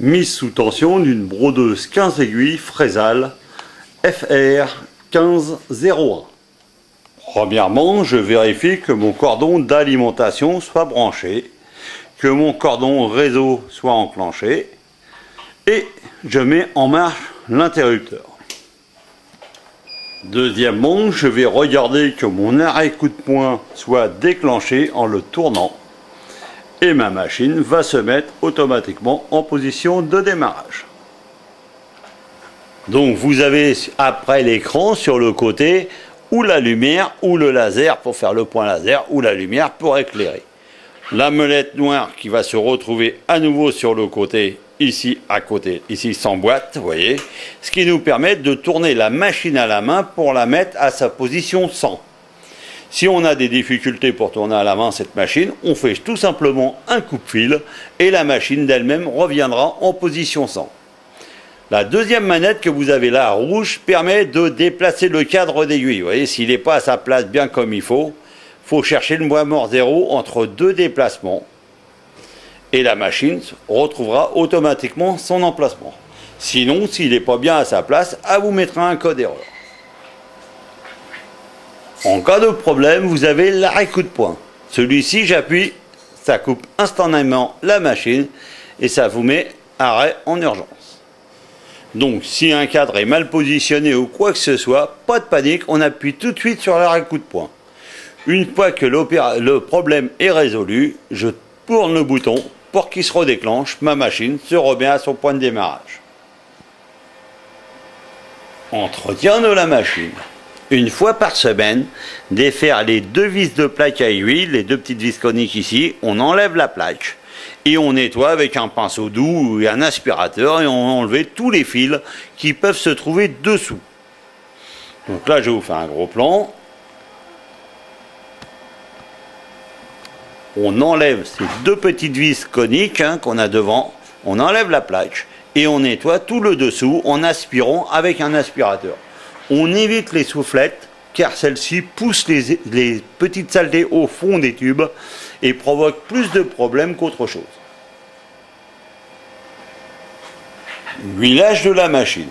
Mise sous tension d'une brodeuse 15 aiguilles Fresal FR 1501. Premièrement, je vérifie que mon cordon d'alimentation soit branché, que mon cordon réseau soit enclenché et je mets en marche l'interrupteur. Deuxièmement, je vais regarder que mon arrêt coup de poing soit déclenché en le tournant et ma machine va se mettre automatiquement en position de démarrage. Donc vous avez après l'écran sur le côté ou la lumière ou le laser pour faire le point laser ou la lumière pour éclairer. La molette noire qui va se retrouver à nouveau sur le côté, ici à côté, ici sans boîte, vous voyez, ce qui nous permet de tourner la machine à la main pour la mettre à sa position 100. Si on a des difficultés pour tourner à la main cette machine, on fait tout simplement un coupe-fil et la machine d'elle-même reviendra en position 100. La deuxième manette que vous avez là, rouge, permet de déplacer le cadre d'aiguille. Vous voyez, s'il n'est pas à sa place bien comme il faut chercher le point mort zéro entre deux déplacements et la machine retrouvera automatiquement son emplacement. Sinon, s'il n'est pas bien à sa place, elle vous mettra un code erreur. En cas de problème, vous avez l'arrêt coup de poing. Celui-ci, j'appuie, ça coupe instantanément la machine et ça vous met arrêt en urgence. Donc, si un cadre est mal positionné ou quoi que ce soit, pas de panique, on appuie tout de suite sur l'arrêt coup de poing. Une fois que le problème est résolu, je tourne le bouton pour qu'il se redéclenche, ma machine se remet à son point de démarrage. Entretien de la machine. Une fois par semaine, défaire les deux vis de plaque à aiguille, les deux petites vis coniques ici, on enlève la plaque et on nettoie avec un pinceau doux et un aspirateur et on enlève tous les fils qui peuvent se trouver dessous. Donc là, je vous fais un gros plan. On enlève ces deux petites vis coniques qu'on a devant, on enlève la plaque et on nettoie tout le dessous en aspirant avec un aspirateur. On évite les soufflettes car celles-ci poussent les petites saletés au fond des tubes et provoquent plus de problèmes qu'autre chose. Huilage de la machine.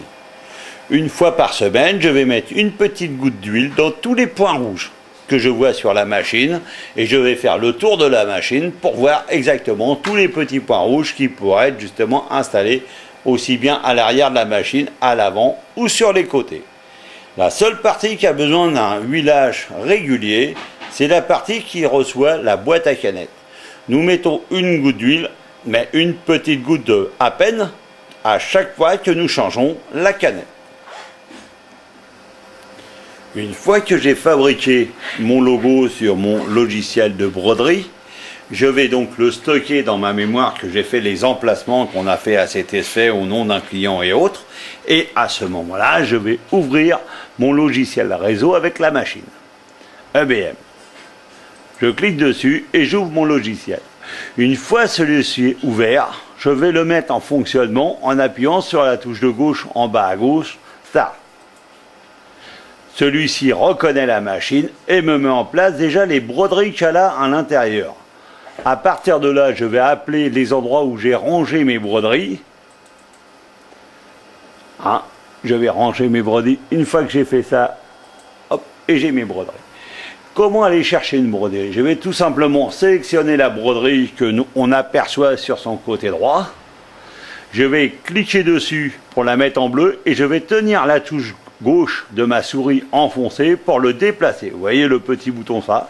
Une fois par semaine, je vais mettre une petite goutte d'huile dans tous les points rouges que je vois sur la machine et je vais faire le tour de la machine pour voir exactement tous les petits points rouges qui pourraient être justement installés aussi bien à l'arrière de la machine, à l'avant ou sur les côtés. La seule partie qui a besoin d'un huilage régulier, c'est la partie qui reçoit la boîte à canettes. Nous mettons une goutte d'huile, mais une petite goutte à peine, à chaque fois que nous changeons la canette. Une fois que j'ai fabriqué mon logo sur mon logiciel de broderie, je vais donc le stocker dans ma mémoire que j'ai fait les emplacements qu'on a fait à cet effet au nom d'un client et autres. Et à ce moment-là, je vais ouvrir mon logiciel réseau avec la machine EBM. Je clique dessus et j'ouvre mon logiciel. Une fois celui-ci ouvert, je vais le mettre en fonctionnement en appuyant sur la touche de gauche en bas à gauche, Start. Celui-ci reconnaît la machine et me met en place déjà les broderies qu'elle a à l'intérieur. À partir de là, je vais appeler les endroits où j'ai rangé mes broderies. Je vais ranger mes broderies. Une fois que j'ai fait ça, hop, et j'ai mes broderies. Comment aller chercher une broderie? Je vais tout simplement sélectionner la broderie que on aperçoit sur son côté droit. Je vais cliquer dessus pour la mettre en bleu et je vais tenir la touche gauche de ma souris enfoncée pour le déplacer. Vous voyez le petit bouton ça.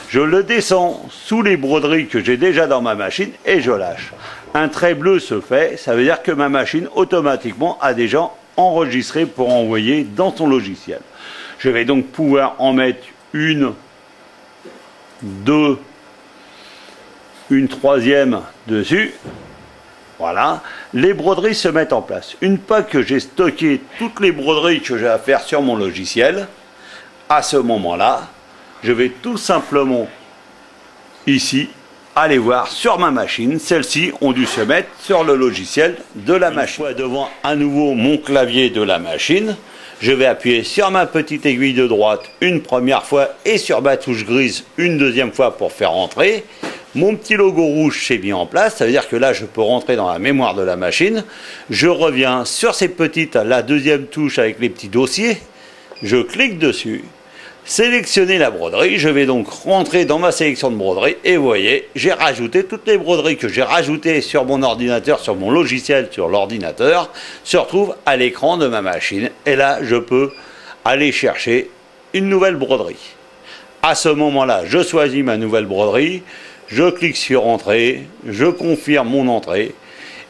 Je le descends sous les broderies que j'ai déjà dans ma machine et je lâche. Un trait bleu se fait, ça veut dire que ma machine automatiquement a déjà enregistré pour envoyer dans son logiciel. Je vais donc pouvoir en mettre une, deux, une troisième dessus. Voilà, les broderies se mettent en place. Une fois que j'ai stocké toutes les broderies que j'ai à faire sur mon logiciel, à ce moment-là, je vais tout simplement ici aller voir sur ma machine. Celles-ci ont dû se mettre sur le logiciel de la machine. Une fois devant à nouveau mon clavier de la machine, je vais appuyer sur ma petite aiguille de droite une première fois et sur ma touche grise une deuxième fois pour faire entrer. Mon petit logo rouge s'est mis en place, ça veut dire que là je peux rentrer dans la mémoire de la machine. Je reviens sur ces petites, la deuxième touche avec les petits dossiers, je clique dessus, sélectionner la broderie, je vais donc rentrer dans ma sélection de broderie et vous voyez, j'ai rajouté toutes les broderies que j'ai rajoutées sur mon ordinateur, sur mon logiciel, sur l'ordinateur, se retrouvent à l'écran de ma machine et là je peux aller chercher une nouvelle broderie. À ce moment-là, je choisis ma nouvelle broderie, je clique sur Entrée, je confirme mon entrée.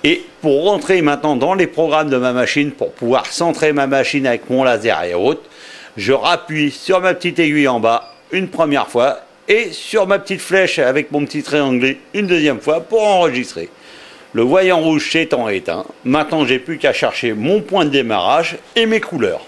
Et pour rentrer maintenant dans les programmes de ma machine, pour pouvoir centrer ma machine avec mon laser et autres, je rappuie sur ma petite aiguille en bas une première fois et sur ma petite flèche avec mon petit triangle une deuxième fois pour enregistrer. Le voyant rouge s'étant éteint, maintenant j'ai plus qu'à chercher mon point de démarrage et mes couleurs.